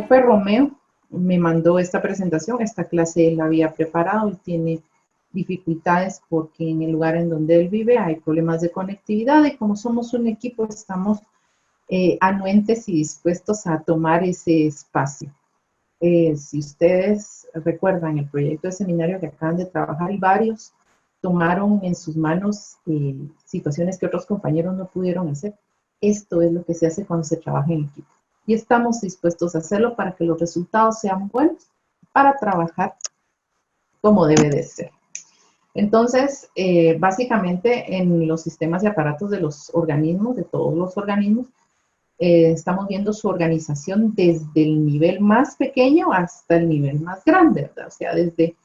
profe Romeo me mandó esta presentación, esta clase él la había preparado y tiene dificultades porque en el lugar en donde él vive hay problemas de conectividad y como somos un equipo estamos anuentes y dispuestos a tomar ese espacio. Si ustedes recuerdan el proyecto de seminario que acaban de trabajar y varios tomaron en sus manos situaciones que otros compañeros no pudieron hacer. Esto es lo que se hace cuando se trabaja en equipo. Y estamos dispuestos a hacerlo para que los resultados sean buenos, para trabajar como debe de ser. Entonces, básicamente en los sistemas y aparatos de los organismos, de todos los organismos, estamos viendo su organización desde el nivel más pequeño hasta el nivel más grande, ¿verdad? O sea, desde...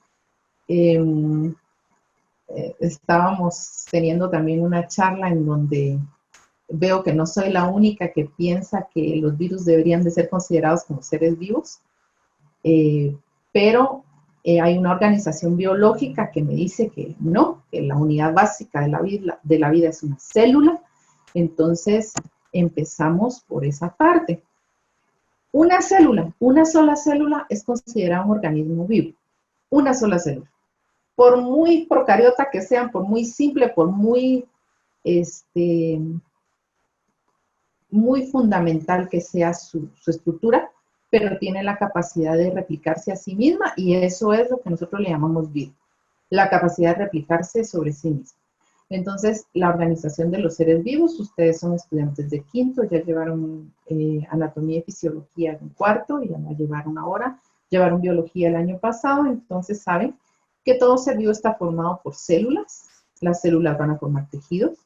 estábamos teniendo también una charla en donde veo que no soy la única que piensa que los virus deberían de ser considerados como seres vivos, pero hay una organización biológica que me dice que no, que la unidad básica de la vida es una célula. Entonces empezamos por esa parte. Una célula, una sola célula es considerada un organismo vivo, una sola célula. Por muy procariota que sean, por muy simple, por muy, muy fundamental que sea su estructura, pero tiene la capacidad de replicarse a sí misma y eso es lo que nosotros le llamamos vida, la capacidad de replicarse sobre sí misma. Entonces, la organización de los seres vivos, ustedes son estudiantes de quinto, ya llevaron anatomía y fisiología en cuarto, ya la llevaron ahora, llevaron biología el año pasado, entonces saben que todo ser vivo está formado por células, las células van a formar tejidos,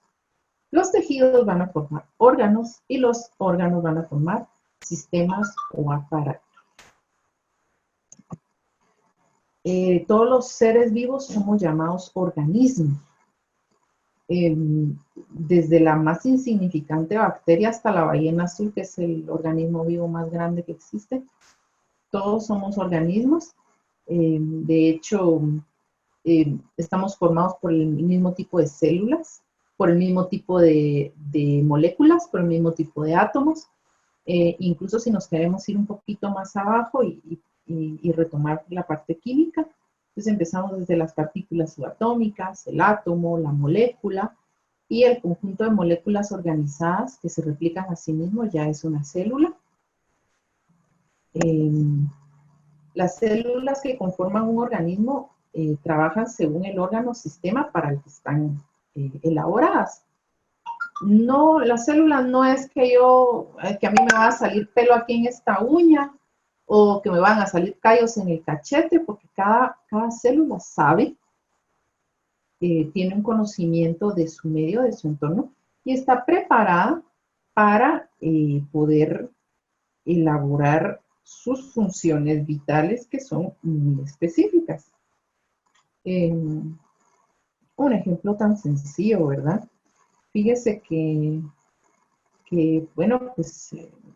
los tejidos van a formar órganos y los órganos van a formar sistemas o aparatos. Todos los seres vivos somos llamados organismos. Desde la más insignificante bacteria hasta la ballena azul, que es el organismo vivo más grande que existe, todos somos organismos. De hecho, estamos formados por el mismo tipo de células, por el mismo tipo de moléculas, por el mismo tipo de átomos. Incluso si nos queremos ir un poquito más abajo y retomar la parte química, entonces empezamos desde las partículas subatómicas, el átomo, la molécula, y el conjunto de moléculas organizadas que se replican a sí mismos ya es una célula. Las células que conforman un organismo trabajan según el órgano o sistema para el que están elaboradas. No, las células no es que que a mí me va a salir pelo aquí en esta uña o que me van a salir callos en el cachete, porque cada célula sabe, tiene un conocimiento de su medio, de su entorno, y está preparada para poder elaborar sus funciones vitales que son muy específicas. Un ejemplo tan sencillo, ¿verdad? Fíjese que bueno, pues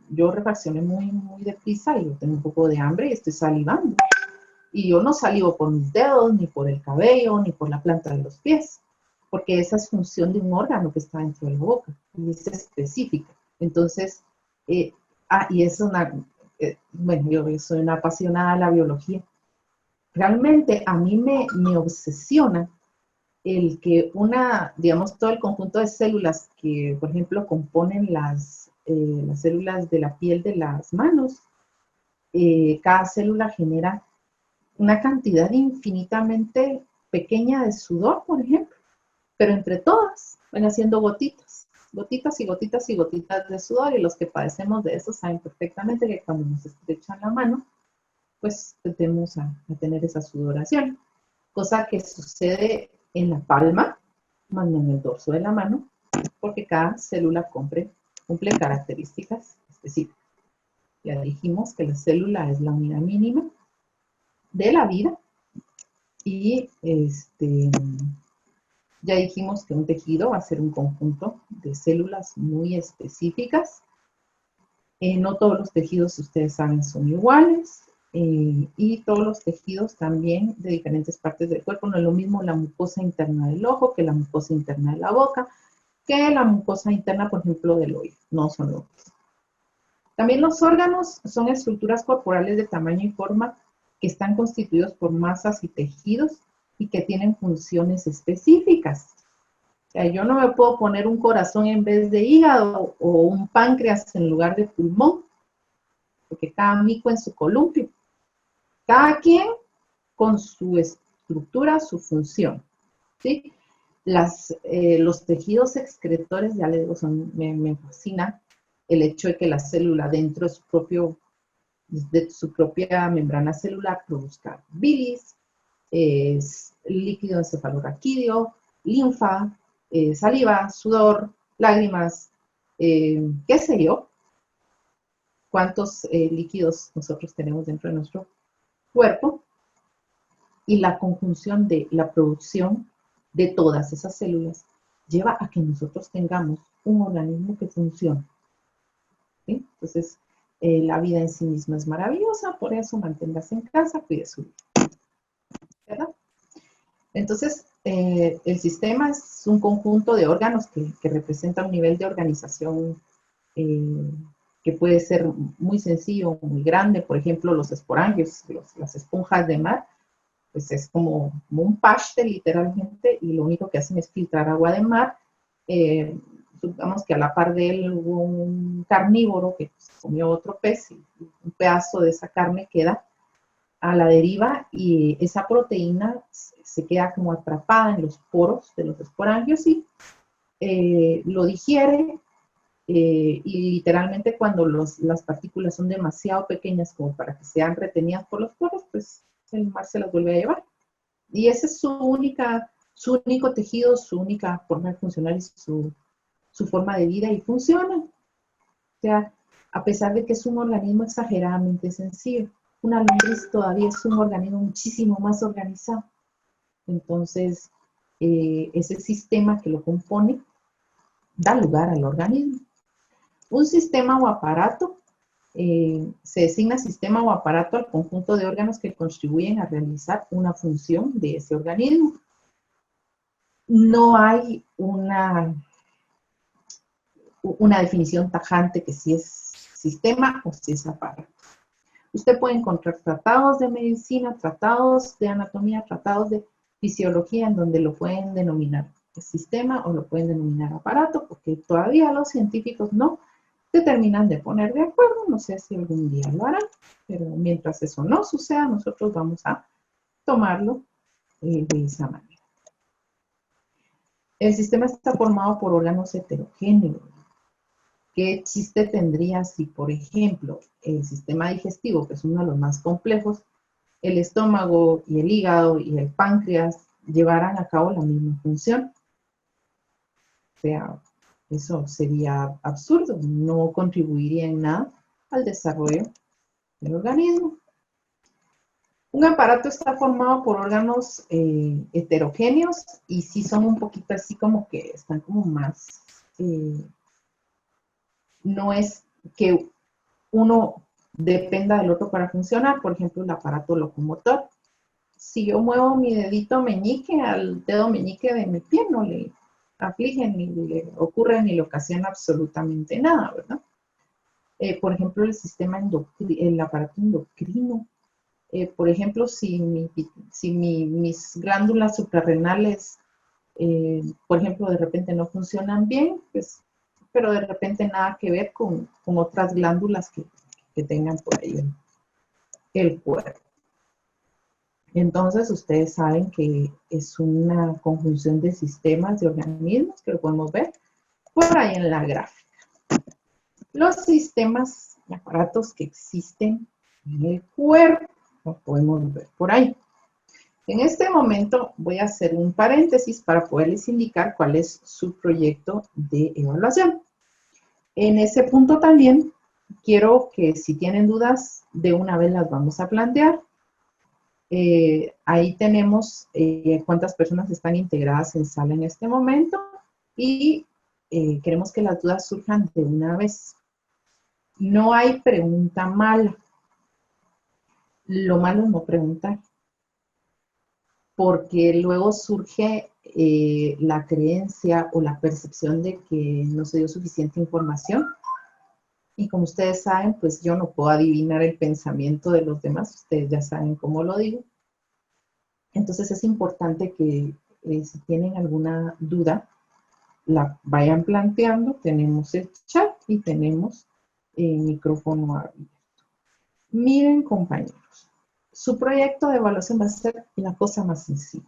yo refaccioné muy deprisa y yo tengo un poco de hambre y estoy salivando. Y yo no salivo por mis dedos, ni por el cabello, ni por la planta de los pies, porque esa es función de un órgano que está dentro de la boca y es específica. Entonces, y es bueno, yo soy una apasionada de la biología. Realmente a mí me obsesiona el que digamos, todo el conjunto de células que, por ejemplo, componen las células de la piel de las manos, cada célula genera una cantidad infinitamente pequeña de sudor, por ejemplo, pero entre todas van haciendo gotitas, gotitas y gotitas y gotitas de sudor, y los que padecemos de eso saben perfectamente que cuando nos estrechan la mano, pues tendemos a tener esa sudoración, cosa que sucede en la palma, más no en el dorso de la mano, porque cada célula cumple características específicas. Ya dijimos que la célula es la unidad mínima de la vida y ya dijimos que un tejido va a ser un conjunto de células muy específicas. No todos los tejidos, ustedes saben, son iguales. Y todos los tejidos también de diferentes partes del cuerpo. No es lo mismo la mucosa interna del ojo que la mucosa interna de la boca, que la mucosa interna, por ejemplo, del oído. No son lo mismo. También los órganos son estructuras corporales de tamaño y forma que están constituidos por masas y tejidos y que tienen funciones específicas. O sea, yo no me puedo poner un corazón en vez de hígado o un páncreas en lugar de pulmón, porque cada mico en su columpio. Cada quien con su estructura, su función, ¿sí? Los tejidos excretores, ya les digo, me fascina el hecho de que la célula dentro de su propia membrana celular produzca bilis, líquido encefalorraquídeo, linfa, saliva, sudor, lágrimas, qué sé yo, cuántos líquidos nosotros tenemos dentro de nuestro cuerpo, y la conjunción de la producción de todas esas células lleva a que nosotros tengamos un organismo que funcione. ¿Sí? Entonces, la vida en sí misma es maravillosa, por eso manténgase en casa, cuide su vida. ¿Verdad? Entonces, el sistema es un conjunto de órganos que representa un nivel de organización que puede ser muy sencillo o muy grande. Por ejemplo, los esporangios, las esponjas de mar, pues es como un paste literalmente, y lo único que hacen es filtrar agua de mar. Supongamos que a la par de él hubo un carnívoro que comió otro pez y un pedazo de esa carne queda a la deriva y esa proteína se queda como atrapada en los poros de los esporangios y lo digiere y literalmente cuando las partículas son demasiado pequeñas como para que sean retenidas por los poros, pues el mar se las vuelve a llevar. Y ese es su único tejido, su única forma de funcionar y su forma de vida y funciona. O sea, a pesar de que es un organismo exageradamente sencillo, una lombriz todavía es un organismo muchísimo más organizado. Entonces, ese sistema que lo compone da lugar al organismo. Un sistema o aparato, se designa sistema o aparato al conjunto de órganos que contribuyen a realizar una función de ese organismo. No hay una definición tajante que si es sistema o si es aparato. Usted puede encontrar tratados de medicina, tratados de anatomía, tratados de fisiología en donde lo pueden denominar sistema o lo pueden denominar aparato, porque todavía los científicos no se terminan de poner de acuerdo. No sé si algún día lo harán, pero mientras eso no suceda, nosotros vamos a tomarlo de esa manera. El sistema está formado por órganos heterogéneos. ¿Qué chiste tendría si, por ejemplo, el sistema digestivo, que es uno de los más complejos, el estómago y el hígado y el páncreas llevaran a cabo la misma función? O sea, eso sería absurdo, no contribuiría en nada al desarrollo del organismo. Un aparato está formado por órganos heterogéneos y sí son un poquito así como que están como más... no es que uno dependa del otro para funcionar. Por ejemplo, el aparato locomotor. Si yo muevo mi dedito meñique al dedo meñique de mi pie, no le aflige, ni le ocurre, ni le ocasiona absolutamente nada, ¿verdad? Por ejemplo, el aparato endocrino. Por ejemplo, si mis glándulas suprarrenales, por ejemplo, de repente no funcionan bien, pues, pero de repente nada que ver con otras glándulas que tengan por ahí el cuerpo. Entonces, ustedes saben que es una conjunción de sistemas, de organismos, que lo podemos ver por ahí en la gráfica. Los sistemas y aparatos que existen en el cuerpo, lo podemos ver por ahí. En este momento voy a hacer un paréntesis para poderles indicar cuál es su proyecto de evaluación. En ese punto también quiero que si tienen dudas, de una vez las vamos a plantear. Ahí tenemos cuántas personas están integradas en sala en este momento y queremos que las dudas surjan de una vez. No hay pregunta mala. Lo malo es no preguntar, porque luego surge la creencia o la percepción de que no se dio suficiente información Y como ustedes saben, pues yo no puedo adivinar el pensamiento de los demás, ustedes ya saben cómo lo digo. Entonces es importante que si tienen alguna duda, la vayan planteando. Tenemos el chat y tenemos el micrófono abierto. Miren, compañeros, su proyecto de evaluación va a ser la cosa más sencilla.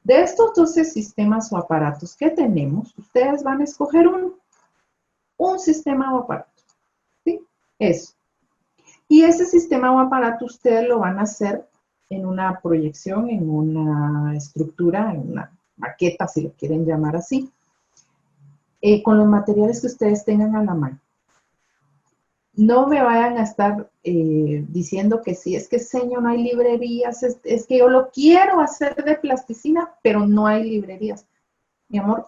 De estos 12 sistemas o aparatos que tenemos, ustedes van a escoger un sistema o aparato. ¿Sí? Eso. Y ese sistema o aparato ustedes lo van a hacer en una proyección, en una estructura, en una maqueta, si lo quieren llamar así, con los materiales que ustedes tengan a la mano. No me vayan a estar diciendo que sí, es que señor, no hay librerías, es que yo lo quiero hacer de plasticina, pero no hay librerías. Mi amor,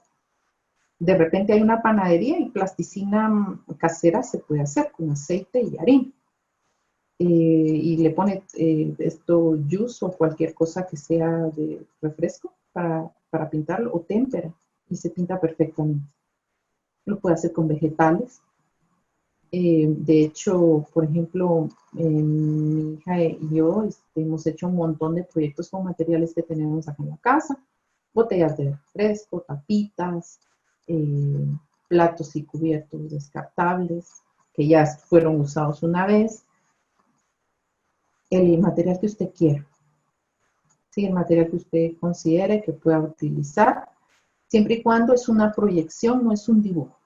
de repente hay una panadería y plasticina casera se puede hacer con aceite y harina. Y le pone esto juice o cualquier cosa que sea de refresco para pintarlo, o témpera, y se pinta perfectamente. Lo puede hacer con vegetales. De hecho, por ejemplo, mi hija y yo hemos hecho un montón de proyectos con materiales que tenemos acá en la casa, botellas de refresco, tapitas, platos y cubiertos descartables que ya fueron usados una vez, el material que usted quiera, ¿sí? El material que usted considere que pueda utilizar, siempre y cuando es una proyección, no es un dibujo.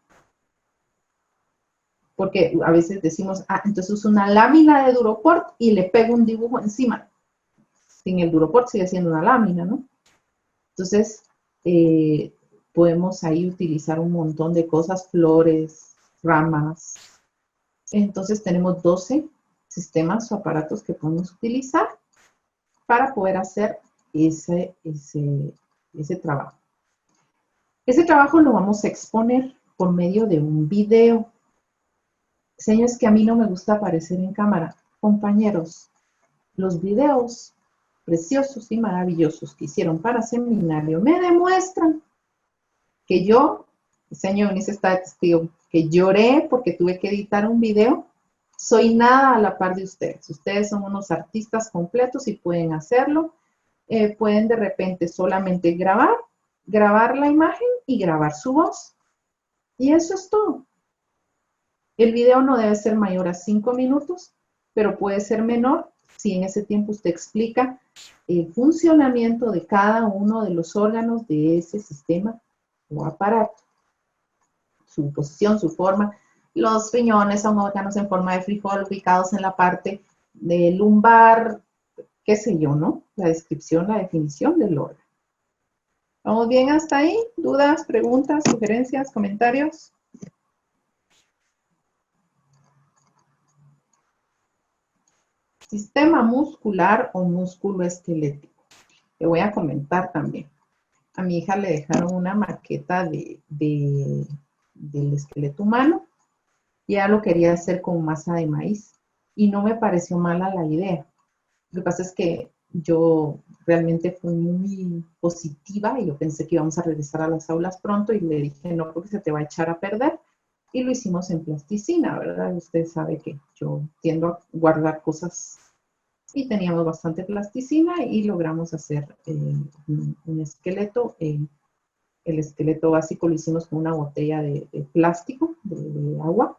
Porque a veces decimos, entonces uso una lámina de Duroport y le pego un dibujo encima. Sin el Duroport sigue siendo una lámina, ¿no? Entonces, podemos ahí utilizar un montón de cosas, flores, ramas. Entonces, tenemos 12 sistemas o aparatos que podemos utilizar para poder hacer ese trabajo. Ese trabajo lo vamos a exponer por medio de un video. Señores, que a mí no me gusta aparecer en cámara. Compañeros, los videos preciosos y maravillosos que hicieron para seminario me demuestran que yo, señor Eunice está de testigo, que lloré porque tuve que editar un video. Soy nada a la par de ustedes. Ustedes son unos artistas completos y pueden hacerlo. Pueden de repente solamente grabar la imagen y grabar su voz. Y eso es todo. El video no debe ser mayor a 5 minutos, pero puede ser menor si en ese tiempo usted explica el funcionamiento de cada uno de los órganos de ese sistema o aparato. Su posición, su forma. Los riñones son órganos en forma de frijol ubicados en la parte de lumbar, qué sé yo, ¿no? La descripción, la definición del órgano. ¿Vamos bien hasta ahí? ¿Dudas, preguntas, sugerencias, comentarios? Sistema muscular o músculo esquelético. Le voy a comentar también. A mi hija le dejaron una maqueta del esqueleto humano. Y ella lo quería hacer con masa de maíz. Y no me pareció mala la idea. Lo que pasa es que yo realmente fui muy positiva y yo pensé que íbamos a regresar a las aulas pronto y le dije, no, porque se te va a echar a perder. Y lo hicimos en plasticina, ¿verdad? Usted sabe que yo tiendo a guardar cosas y teníamos bastante plasticina y logramos hacer un esqueleto. El esqueleto básico lo hicimos con una botella de plástico, de agua,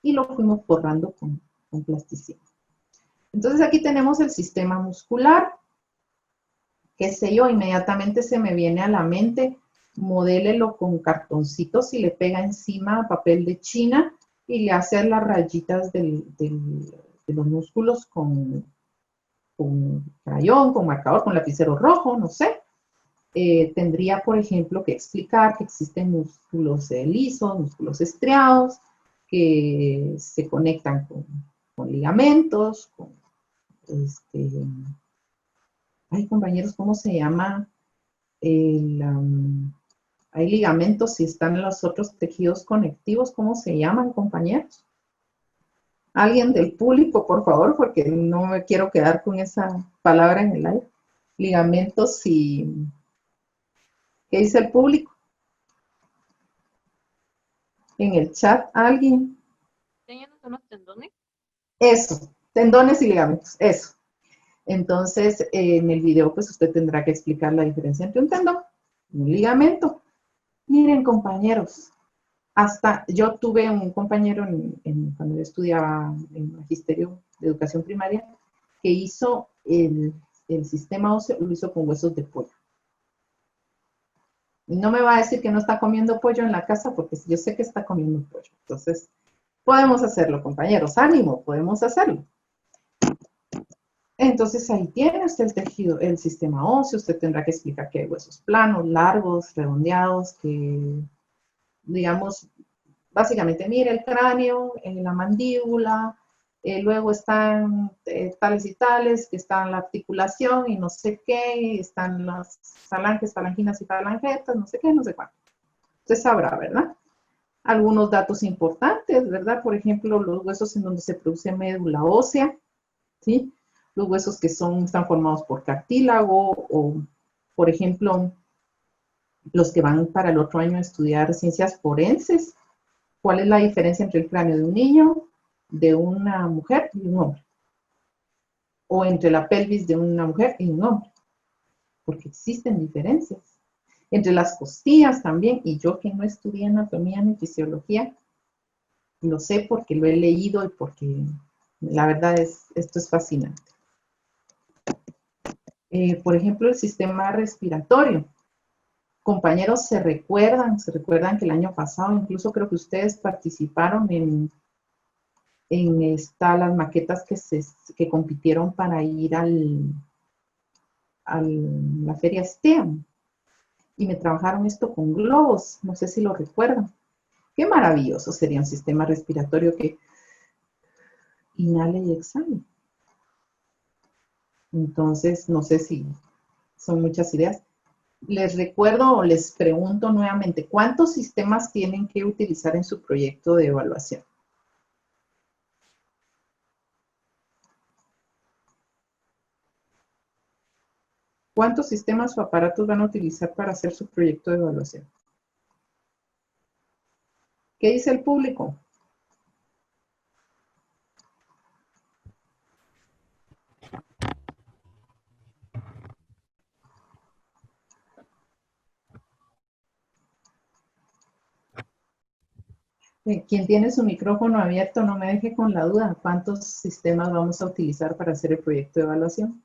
y lo fuimos forrando con plasticina. Entonces aquí tenemos el sistema muscular. Qué sé yo, inmediatamente se me viene a la mente, modélelo con cartoncitos y le pega encima papel de China y le hace las rayitas de los músculos con crayón, con marcador, con lapicero rojo, no sé. Tendría, por ejemplo, que explicar que existen músculos lisos, músculos estriados, que se conectan con ligamentos, ay, compañeros, ¿cómo se llama? Hay ligamentos y están los otros tejidos conectivos, ¿cómo se llaman, compañeros? Alguien del público, por favor, porque no me quiero quedar con esa palabra en el aire. Ligamentos y... ¿Qué dice el público? En el chat, alguien. enseñan son los tendones. Eso, tendones y ligamentos, eso. Entonces, en el video, pues usted tendrá que explicar la diferencia entre un tendón y un ligamento. Miren, compañeros, hasta yo tuve un compañero cuando yo estudiaba en Magisterio de Educación Primaria que hizo el sistema óseo, lo hizo con huesos de pollo. Y no me va a decir que no está comiendo pollo en la casa porque yo sé que está comiendo pollo. Entonces, podemos hacerlo, compañeros. Ánimo, podemos hacerlo. Entonces, ahí tiene usted el tejido, el sistema óseo. Usted tendrá que explicar que hay huesos planos, largos, redondeados, que, digamos, básicamente, mire el cráneo, la mandíbula, luego están tales y tales, que están la articulación y no sé qué, están las falanges, falanginas y falangetas, no sé qué, no sé cuánto. Usted sabrá, ¿verdad? Algunos datos importantes, ¿verdad? Por ejemplo, los huesos en donde se produce médula ósea, ¿sí? Los huesos que están formados por cartílago o, por ejemplo, los que van para el otro año a estudiar ciencias forenses. ¿Cuál es la diferencia entre el cráneo de un niño, de una mujer y un hombre? O entre la pelvis de una mujer y un hombre. Porque existen diferencias. Entre las costillas también, y yo que no estudié anatomía ni fisiología, lo sé porque lo he leído y porque la verdad esto es fascinante. Por ejemplo, el sistema respiratorio. Compañeros, se recuerdan que el año pasado, incluso creo que ustedes participaron en las maquetas que compitieron para ir a la feria STEAM. Y me trabajaron esto con globos, no sé si lo recuerdan. Qué maravilloso sería un sistema respiratorio que inhale y exhale. Entonces, no sé si son muchas ideas. Les recuerdo o les pregunto nuevamente, ¿cuántos sistemas tienen que utilizar en su proyecto de evaluación? ¿Cuántos sistemas o aparatos van a utilizar para hacer su proyecto de evaluación? ¿Qué dice el público? Quien tiene su micrófono abierto, no me deje con la duda. ¿Cuántos sistemas vamos a utilizar para hacer el proyecto de evaluación?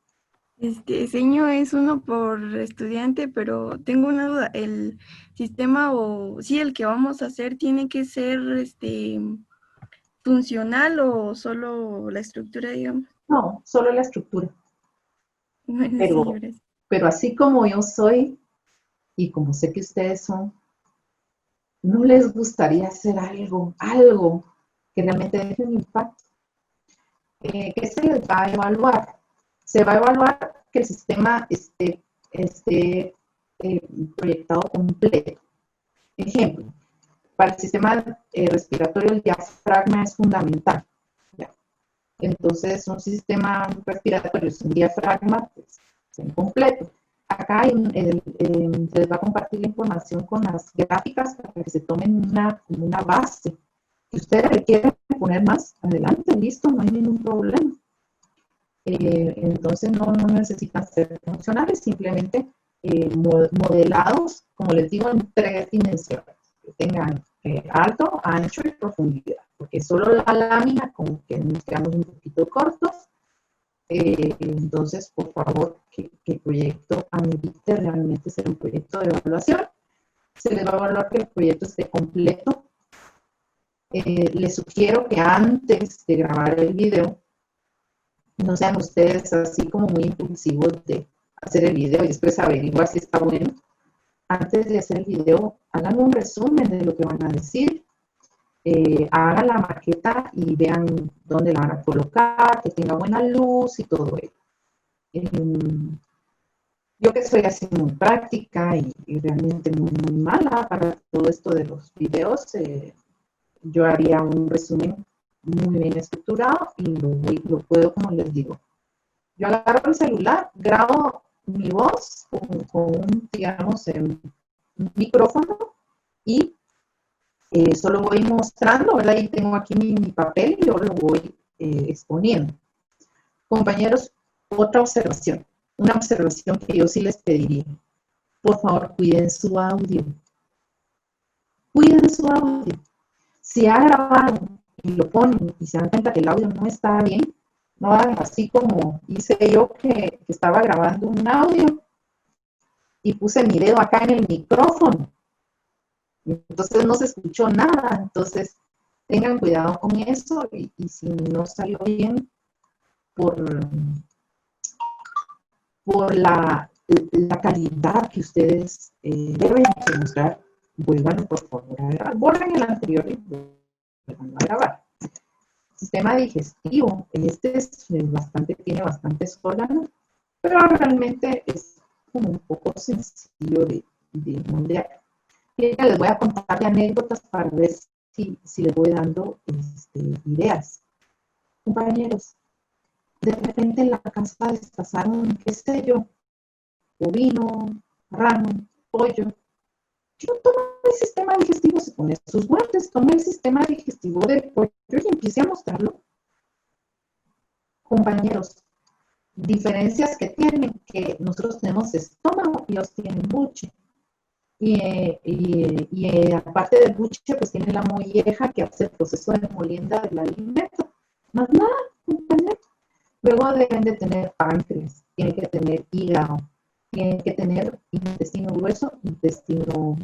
Señor, es uno por estudiante, pero tengo una duda. ¿El sistema o sí, el que vamos a hacer tiene que ser funcional o solo la estructura, digamos? No, solo la estructura. Bueno, Pero, señores. pero así como yo soy y como sé que ustedes son, ¿no les gustaría hacer algo que realmente deje un impacto? ¿Qué se les va a evaluar? Se va a evaluar que el sistema esté proyectado completo. Ejemplo, para el sistema respiratorio el diafragma es fundamental. ¿Ya? Entonces, un sistema respiratorio sin diafragma pues, es incompleto. Acá se les va a compartir la información con las gráficas para que se tomen una base. Si ustedes le quieren poner más, adelante, listo, no hay ningún problema. Entonces no necesitan ser funcionales, simplemente modelados, como les digo, en 3 dimensiones. Que tengan alto, ancho y profundidad. Porque solo la lámina, como que nos quedamos un poquito cortos. Entonces, por favor, que el proyecto amerite realmente ser un proyecto de evaluación. Se les va a evaluar que el proyecto esté completo. Les sugiero que antes de grabar el video, no sean ustedes así como muy impulsivos de hacer el video y después averiguar si está bueno. Antes de hacer el video, hagan un resumen de lo que van a decir. Hagan la maqueta y vean dónde la van a colocar, que tenga buena luz y todo ello. Yo que soy así muy práctica y realmente muy mala para todo esto de los videos, yo haría un resumen muy bien estructurado y lo puedo, como les digo. Yo agarro el celular, grabo mi voz con un, digamos, un micrófono y Solo voy mostrando, ¿verdad? Y tengo aquí mi papel y yo lo voy exponiendo. Compañeros, otra observación, una observación que yo sí les pediría. Por favor, cuiden su audio. Cuiden su audio. Si ha grabado y lo ponen y se dan cuenta que el audio no está bien, no hagan así como hice yo que estaba grabando un audio y puse mi dedo acá en el micrófono. Entonces no se escuchó nada. Entonces tengan cuidado con eso y si no salió bien por la calidad que ustedes deben demostrar, vuelvan por favor a grabar. Borren el anterior y vuelvan a grabar. Sistema digestivo, este es tiene bastantes órganos, pero realmente es como un poco sencillo de moldear. Les voy a contar de anécdotas para ver si les voy dando ideas. Compañeros, de repente en la casa despasaron, qué sé yo, bovino, rano, pollo. Yo tomo el sistema digestivo, se pone sus guantes, toma el sistema digestivo del pollo y empiece a mostrarlo. Compañeros, diferencias que tienen, que nosotros tenemos estómago y ellos tienen buche. Y aparte del buche, pues tiene la molleja que hace el proceso de molienda del alimento. Más nada, compañeros. Luego deben de tener páncreas, tienen que tener hígado, tienen que tener intestino grueso, intestino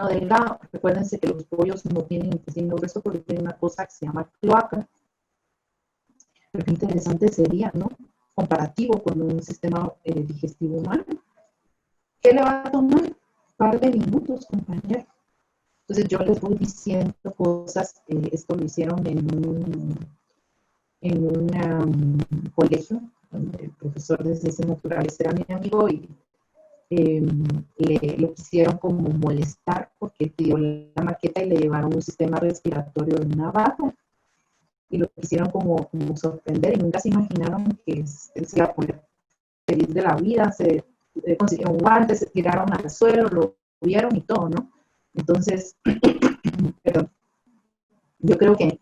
delgado. Recuérdense que los pollos no tienen intestino grueso porque tienen una cosa que se llama cloaca. Pero qué interesante sería, ¿no? Comparativo con un sistema digestivo humano. ¿Qué le va a tomar? Un par de minutos, compañero. Entonces yo les voy diciendo cosas, esto lo hicieron en un colegio, donde el profesor de ciencias naturales era mi amigo y lo quisieron como molestar porque pidió la maqueta y le llevaron un sistema respiratorio de una vaca y lo quisieron como sorprender y nunca se imaginaron que él se iba a poner feliz de la vida, se consiguieron guantes, se tiraron al suelo, lo vieron y todo, ¿no? Entonces, perdón, yo creo que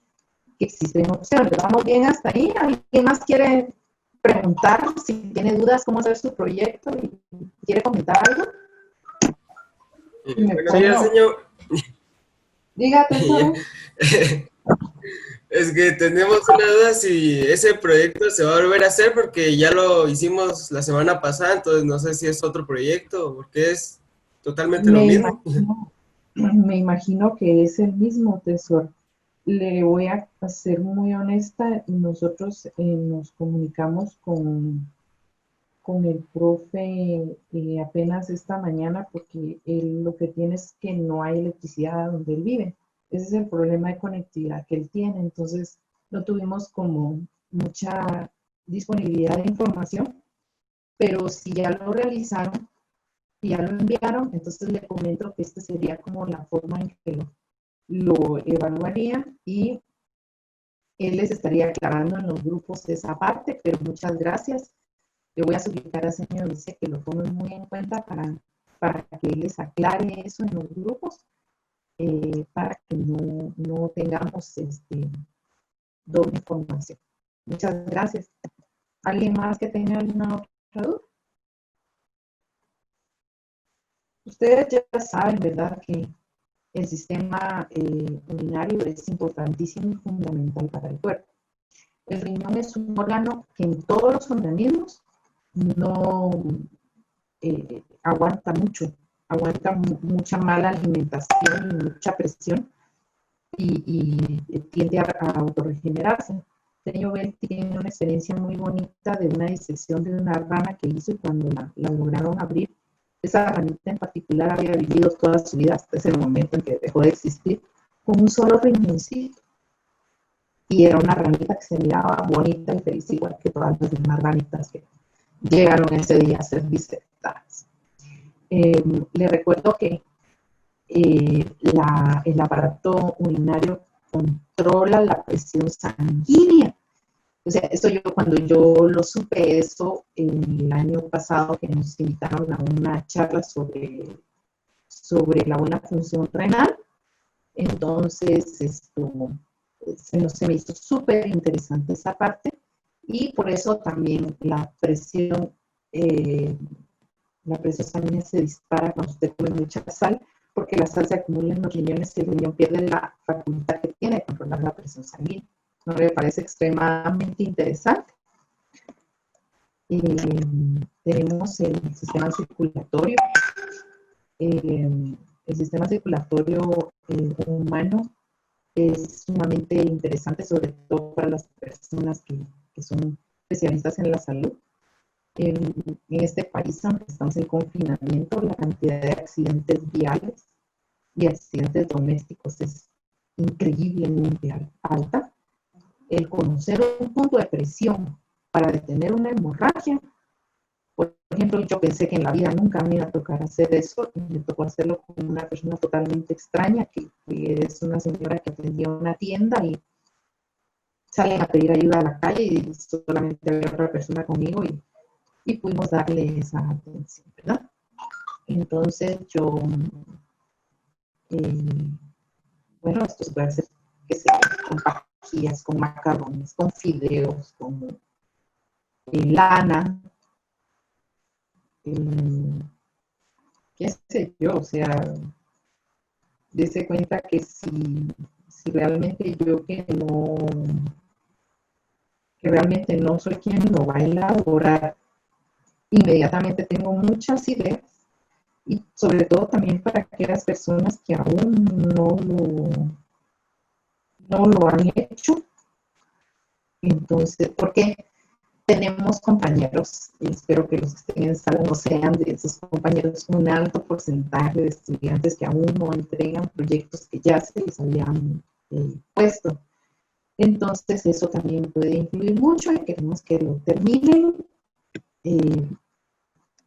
existen opciones. ¿Vamos bien hasta ahí? ¿Alguien más quiere preguntar si tiene dudas cómo hacer su proyecto y quiere comentar algo? Buenos días, señor. Diga, tesoro. Es que tenemos una duda si ese proyecto se va a volver a hacer porque ya lo hicimos la semana pasada, entonces no sé si es otro proyecto porque es totalmente lo mismo. Me imagino que es el mismo, tesoro. Le voy a ser muy honesta, nosotros nos comunicamos con el profe apenas esta mañana porque él lo que tiene es que no hay electricidad donde él vive. Ese es el problema de conectividad que él tiene. Entonces, no tuvimos como mucha disponibilidad de información, pero si ya lo realizaron y ya lo enviaron, entonces le comento que esta sería como la forma en que lo evaluaría y él les estaría aclarando en los grupos esa parte, pero muchas gracias. Le voy a solicitar al señor Luce que lo tome muy en cuenta para que él les aclare eso en los grupos, para que no tengamos doble información. Muchas gracias. ¿Alguien más que tenga alguna otra duda? Ustedes ya saben, ¿verdad?, que el sistema urinario es importantísimo y fundamental para el cuerpo. El riñón es un órgano que en todos los organismos no aguanta mucha mala alimentación y mucha presión y tiende a autorregenerarse. Señor Bell tiene una experiencia muy bonita de una disección de una rana que hizo y cuando la lograron abrir, esa ranita en particular había vivido toda su vida hasta ese momento en que dejó de existir con un solo riñoncito. Y era una ranita que se miraba bonita y feliz, igual que todas las demás ranitas que llegaron ese día a ser disectadas. Le recuerdo que el aparato urinario controla la presión sanguínea. O sea, eso cuando yo lo supe, eso el año pasado que nos invitaron a una charla sobre la buena función renal, Entonces, se me hizo súper interesante esa parte y por eso también la presión sanguínea se dispara cuando usted come mucha sal, porque la sal se acumula en los riñones y el riñón pierde la facultad que tiene de controlar la presión sanguínea. ¿No me parece extremadamente interesante? Tenemos el sistema circulatorio. El sistema circulatorio humano es sumamente interesante, sobre todo para las personas que son especialistas en la salud. En este país, aunque estamos en confinamiento, la cantidad de accidentes viales y accidentes domésticos es increíblemente alta. El conocer un punto de presión para detener una hemorragia, por ejemplo, yo pensé que en la vida nunca me iba a tocar hacer eso, y me tocó hacerlo con una persona totalmente extraña, que es una señora que atendía una tienda y salen a pedir ayuda a la calle y solamente había otra persona conmigo y pudimos darle esa atención, ¿verdad? Entonces yo, bueno, esto se puede hacer, qué sé, con pajillas, con macarrones, con fideos, con lana, qué sé yo, o sea, dése cuenta que si realmente yo que realmente no soy quien lo va a elaborar, inmediatamente tengo muchas ideas y sobre todo también para aquellas personas que aún no lo han hecho. Entonces, porque tenemos compañeros, y espero que los que estén en sala no sean de esos compañeros, un alto porcentaje de estudiantes que aún no entregan proyectos que ya se les habían puesto. Entonces, eso también puede influir mucho y queremos que lo terminen.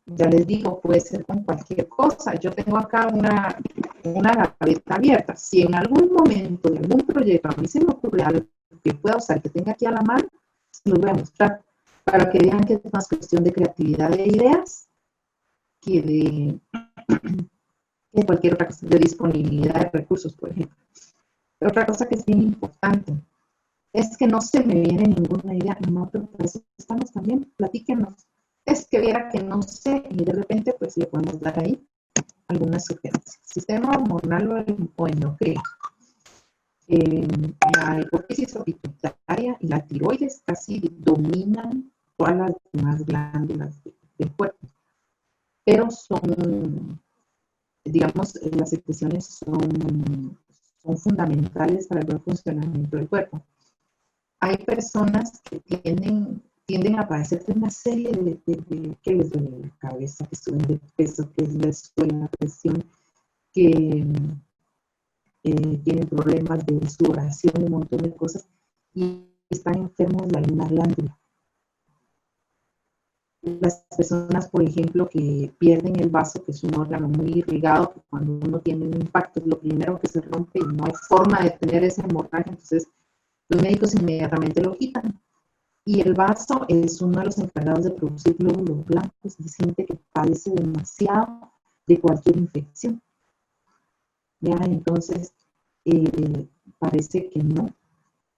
Ya les digo, puede ser con cualquier cosa. Yo tengo acá una gaveta abierta. Si en algún momento de algún proyecto a mí se me ocurre algo que pueda usar, que tenga aquí a la mano, se los voy a mostrar para que vean que es más cuestión de creatividad de ideas que de cualquier otra cosa, de disponibilidad de recursos, por ejemplo. Pero otra cosa que es bien importante es que no se me viene ninguna idea. No, pero por eso estamos también. Platíquenos. Es que viera que no sé y de repente pues le podemos dar ahí algunas sugerencias. Sistema hormonal o endocrino. La hipófisis pituitaria y la tiroides casi dominan todas las demás glándulas del cuerpo, pero son, digamos, las secreciones son fundamentales para el buen funcionamiento del cuerpo. Hay personas que tienden a padecer de una serie de que les duele la cabeza, que suben de peso, que les sube la presión, que tienen problemas de sudoración, un montón de cosas, y están enfermos de alguna glándula. Las personas, por ejemplo, que pierden el vaso, que es un órgano muy irrigado, que cuando uno tiene un impacto es lo primero que se rompe y no hay forma de tener esa hemorragia, entonces los médicos inmediatamente lo quitan. Y el vaso es uno de los encargados de producir glóbulos blancos y siente que padece demasiado de cualquier infección. Ya, entonces, parece que no.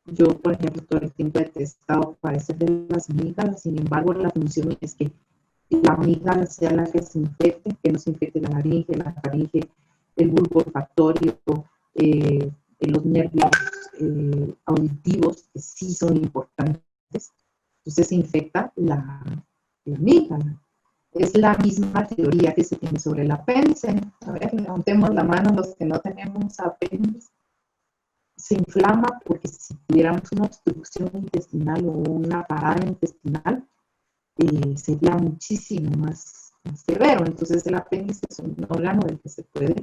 Yo, por ejemplo, todo el tiempo he testado padecer de las amígdalas, sin embargo, la función es que la amígdala sea la que se infecte, que no se infecte la faringe, el bulbo olfatorio, los nervios auditivos, que sí son importantes. Entonces se infecta la amígdala. Es la misma teoría que se tiene sobre el apéndice. A ver, levantemos la mano los que no tenemos apéndice. Se inflama porque si tuviéramos una obstrucción intestinal o una parada intestinal, sería muchísimo más severo. Entonces el apéndice es un órgano del que se puede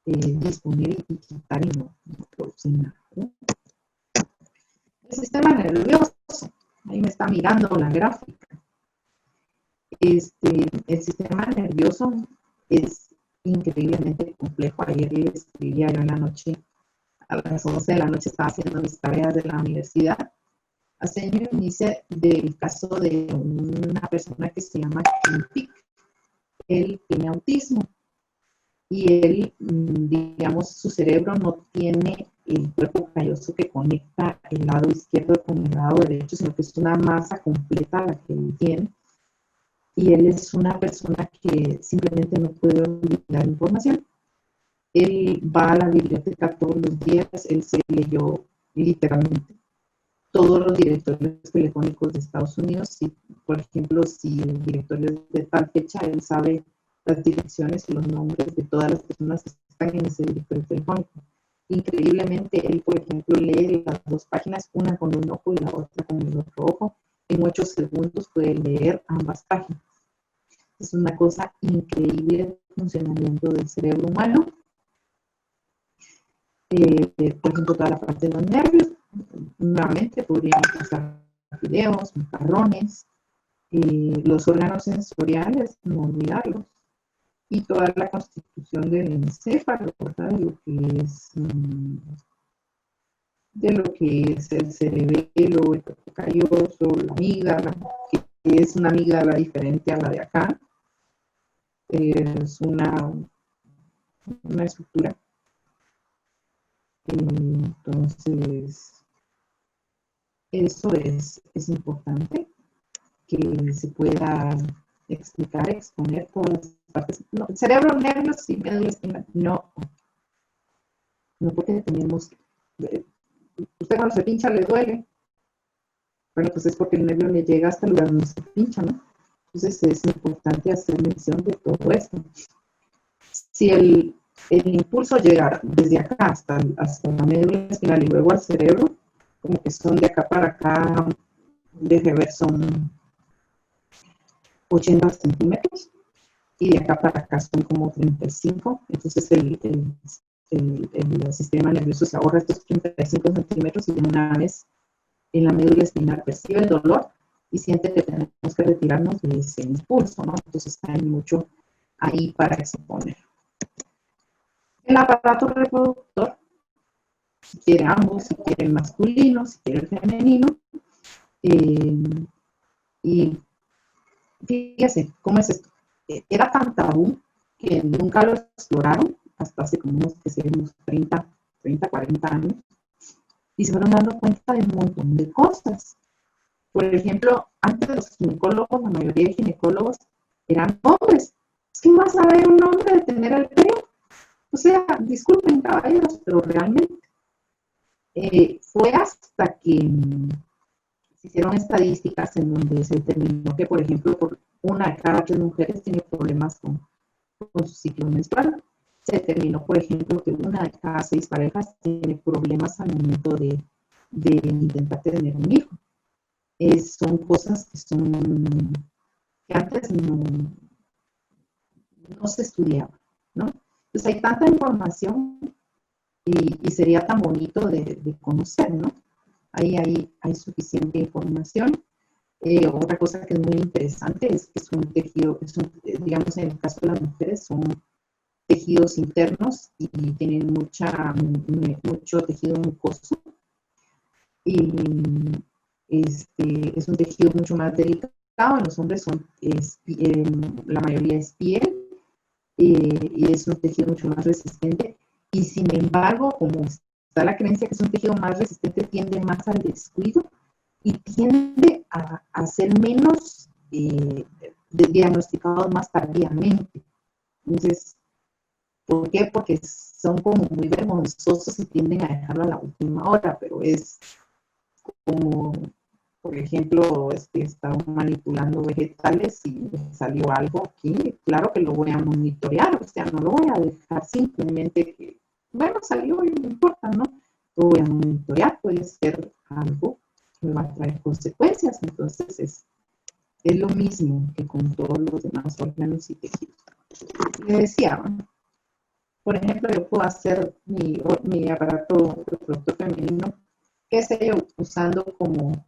disponer y quitar y no produce nada, ¿no? El sistema nervioso, ahí me está mirando la gráfica. El sistema nervioso es increíblemente complejo. Ayer le escribía yo en la noche, a las 11 de la noche estaba haciendo mis tareas de la universidad. Hace un inicio del caso de una persona que se llama Kim Pick. Él tiene autismo y él, digamos, su cerebro no tiene el cuerpo calloso que conecta el lado izquierdo con el lado derecho, sino que es una masa completa la que él tiene. Y él es una persona que simplemente no puede olvidar información. Él va a la biblioteca todos los días, él se leyó literalmente todos los directorios telefónicos de Estados Unidos. Si, por ejemplo, si el directorio es de tal fecha, él sabe las direcciones y los nombres de todas las personas que están en ese directorio telefónico. Increíblemente, él, por ejemplo, lee las dos páginas, una con un ojo y la otra con el otro ojo. En 8 segundos puede leer ambas páginas. Es una cosa increíble el funcionamiento del cerebro humano. Por ejemplo, toda la parte de los nervios. Nuevamente podríamos usar fideos, macarrones, los órganos sensoriales, no olvidarlos, y toda la constitución del encéfalo, ¿verdad? De lo que es el cerebelo, el cuerpo calloso, la amígdala, que es una amígdala diferente a la de acá. Es una estructura. Entonces, eso es importante, que se pueda explicar, exponer todas las partes. No, cerebro, nervios y médula espinal, no, porque tenemos, usted cuando se pincha le duele, bueno, pues es porque el nervio le llega hasta el lugar donde se pincha, ¿no? Entonces es importante hacer mención de todo esto. Si el impulso llegara desde acá hasta la médula espinal y luego al cerebro, como que son de acá para acá, deje ver, son 80 centímetros, y de acá para acá son como 35, entonces el sistema nervioso se ahorra estos 35 centímetros y de una vez en la médula espinal percibe el dolor y siente que tenemos que retirarnos de ese impulso, ¿no? Entonces hay mucho ahí para exponer. El aparato reproductor, si quiere ambos, si quiere el masculino, si quiere el femenino, y fíjese cómo es esto. Era tan tabú que nunca lo exploraron hasta hace como unos 30, 40 años, y se fueron dando cuenta de un montón de cosas. Por ejemplo, antes de los ginecólogos, la mayoría de ginecólogos eran hombres. ¿Quién va a saber un hombre de tener el pelo? O sea, disculpen caballeros, pero realmente fue hasta que se hicieron estadísticas en donde se determinó que, por ejemplo, por 1 de cada 3 mujeres tiene problemas con su ciclo menstrual. Se determinó, por ejemplo, que 1 de cada 6 parejas tiene problemas al momento de intentar tener un hijo. Son cosas que antes no se estudiaban, ¿no? Entonces hay tanta información y sería tan bonito de conocer, ¿no? Ahí hay suficiente información. Otra cosa que es muy interesante es que es un tejido, digamos en el caso de las mujeres, son tejidos internos y tienen mucho tejido mucoso. Y es un tejido mucho más delicado. En los hombres la mayoría es piel, y es un tejido mucho más resistente. Y sin embargo, como está la creencia que es un tejido más resistente, tiende más al descuido y tiende a ser menos diagnosticados más tardíamente. Entonces, ¿por qué? Porque son como muy vergonzosos y tienden a dejarlo a la última hora, pero es como, por ejemplo, estaba manipulando vegetales y me salió algo aquí, claro que lo voy a monitorear, o sea, no lo voy a dejar simplemente que, bueno, salió y no importa, ¿no? Lo voy a monitorear, puede ser algo que me va a traer consecuencias, entonces es lo mismo que con todos los demás órganos y tejidos. Le decía, por ejemplo, yo puedo hacer mi aparato reproductor femenino, qué sé yo, usando como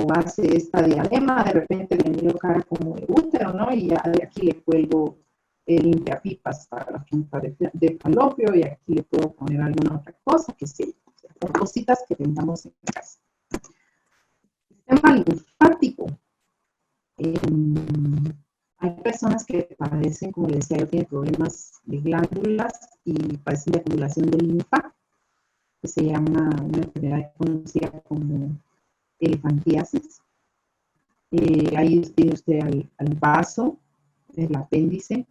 base esta diadema, de repente le miro cara como de útero, ¿no? Y ya de aquí le cuelgo el limpiapipas para la punta de falopio, y aquí le puedo poner alguna otra cosa, que sé yo, o sea, por cositas que tengamos en casa. Sistema linfático. Hay personas que padecen, como les decía, tienen problemas de glándulas y padecen de acumulación de linfa, que se llama una enfermedad conocida como elefantiasis. Ahí tiene usted al vaso, el apéndice,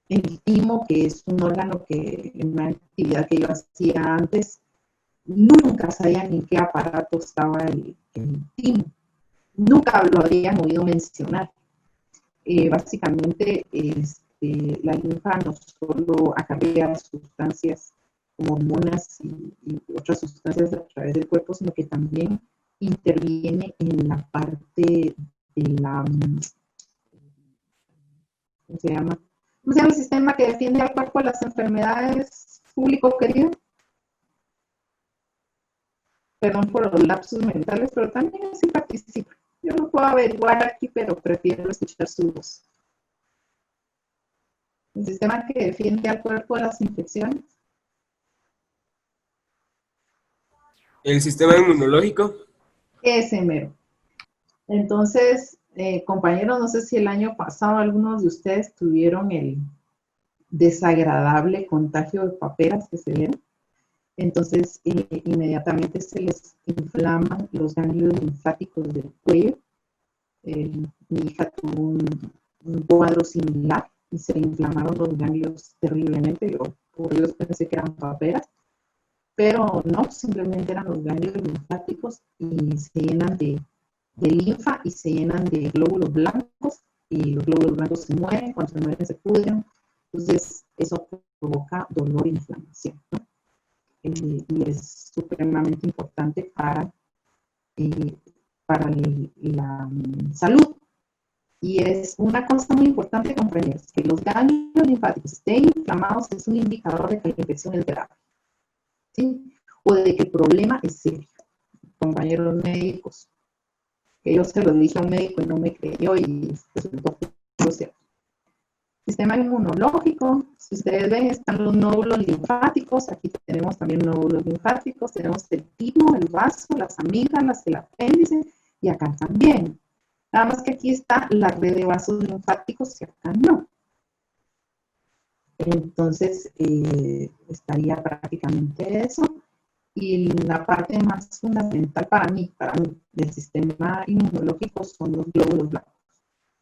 el timo, que es un órgano que en una actividad que yo hacía antes, nunca sabían en qué aparato estaba el timo. Nunca lo habían oído mencionar. Básicamente, la linfa no solo acarrea sustancias como hormonas y otras sustancias a través del cuerpo, sino que también interviene en la parte de la, ¿cómo se llama? ¿Cómo se llama el sistema que defiende al cuerpo de las enfermedades, público querido? Perdón por los lapsus mentales, pero también así participa. Yo no puedo averiguar aquí, pero prefiero escuchar su voz. El sistema que defiende al cuerpo de las infecciones. El sistema inmunológico. Ese mero. Entonces, compañeros, no sé si el año pasado algunos de ustedes tuvieron el desagradable contagio de paperas que se dieron. Entonces, inmediatamente se les inflaman los ganglios linfáticos del cuello. Mi hija tuvo un cuadro similar y se inflamaron los ganglios terriblemente. Yo, por Dios, pensé que eran paperas, pero no, simplemente eran los ganglios linfáticos y se llenan de linfa y se llenan de glóbulos blancos y los glóbulos blancos se mueren, cuando se mueren se pudren. Entonces, eso provoca dolor e inflamación, ¿no? Y es supremamente importante para la salud. Y es una cosa muy importante comprender que los ganglios linfáticos estén inflamados es un indicador de que la infección es grave, ¿sí? O de que el problema es serio. Compañeros médicos, que yo se lo dije a un médico y no me creyó y resultó cierto. Sistema inmunológico, si ustedes ven, están los nódulos linfáticos, aquí tenemos también nódulos linfáticos, tenemos el timo, el vaso, las amígdalas, el apéndice, y acá también. Nada más que aquí está la red de vasos linfáticos y acá no. Entonces, estaría prácticamente eso. Y la parte más fundamental para mí, del sistema inmunológico son los glóbulos blancos.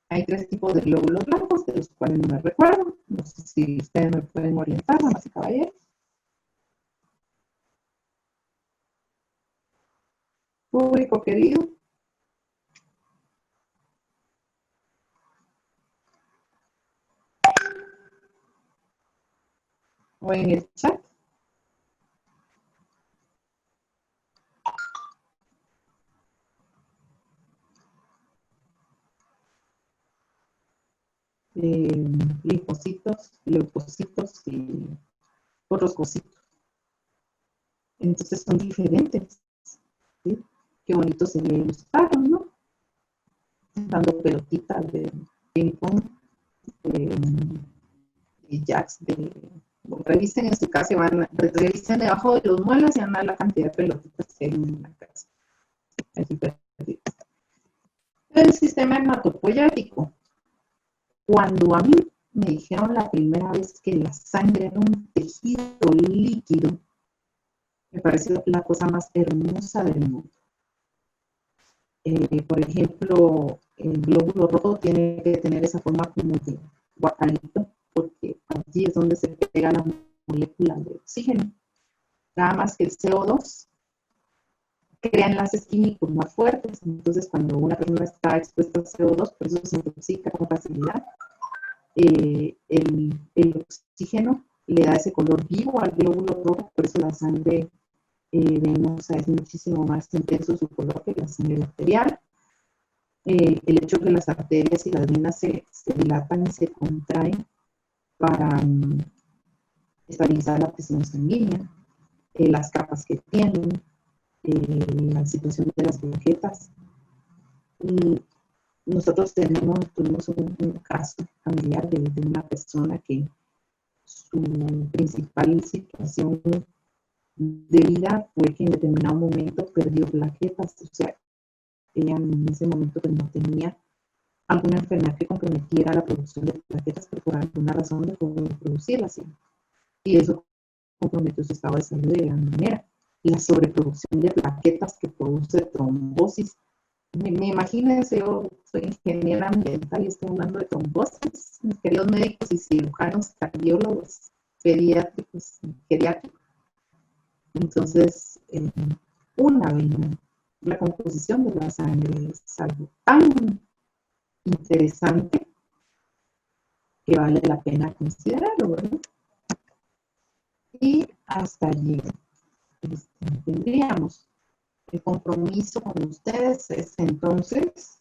Hay 3 tipos de glóbulos blancos, de los cuales no me recuerdo. No sé si ustedes me pueden orientar, damas y caballeros. Público querido. O en el chat. Linfocitos, leucocitos y otros cositos. Entonces son diferentes, ¿sí? Qué bonito se me ilustraron, ¿no? Dando pelotitas de ping-pong, de jacks, revisen en su casa y revisen debajo de los muebles y van a ver la cantidad de pelotitas que hay en la casa. El sistema hematopoyético. Cuando a mí me dijeron la primera vez que la sangre era un tejido líquido, me pareció la cosa más hermosa del mundo. Por ejemplo, el glóbulo rojo tiene que tener esa forma como de guacalito, porque allí es donde se pega la molécula de oxígeno. Nada más que el CO2 crea enlaces químicos más fuertes, entonces cuando una persona está expuesta al CO2, por eso se intoxica con facilidad. El oxígeno le da ese color vivo al glóbulo rojo, por eso la sangre venosa es muchísimo más intenso su color que la sangre arterial. El hecho de que las arterias y las venas se dilatan y se contraen para estabilizar la presión sanguínea, las capas que tienen, la situación de las plaquetas. Nosotros tuvimos un caso familiar de una persona que su principal situación de vida fue que en determinado momento perdió plaquetas, o sea, ella en ese momento pues no tenía alguna enfermedad que comprometiera la producción de plaquetas, pero por alguna razón dejó de producirlas. Y eso comprometió su estado de salud de gran manera. La sobreproducción de plaquetas que produce trombosis. Me imagínense, yo soy ingeniera ambiental y estoy hablando de trombosis. Mis queridos médicos y cirujanos, cardiólogos, pediátricos, geriátricos. Entonces, una vena, la composición de la sangre es algo tan interesante que vale la pena considerarlo, ¿verdad? Y hasta allí tendríamos el compromiso con ustedes es entonces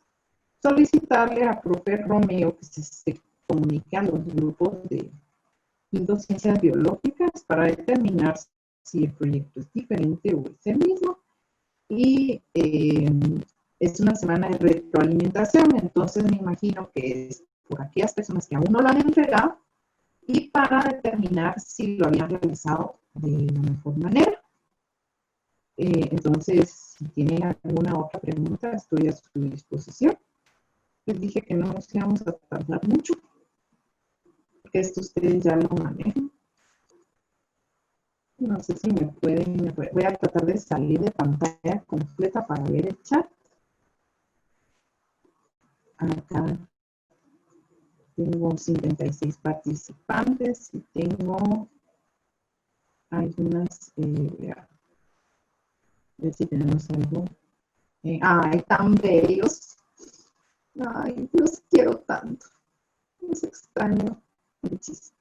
solicitarle a profe Romeo que se comunique a los grupos de ciencias biológicas para determinar si el proyecto es diferente o es el mismo. Y es una semana de retroalimentación, entonces me imagino que es por aquellas personas que aún no lo han entregado y para determinar si lo habían realizado de la mejor manera. Entonces, si tienen alguna otra pregunta, estoy a su disposición. Les dije que no nos íbamos a tardar mucho, porque esto ustedes ya lo manejan. No sé si me pueden, voy a tratar de salir de pantalla completa para ver el chat. Acá tengo 56 participantes y tengo algunas, a ver si tenemos algo. Ay, tan bellos. Ay, los quiero tanto. Los extraño muchísimo.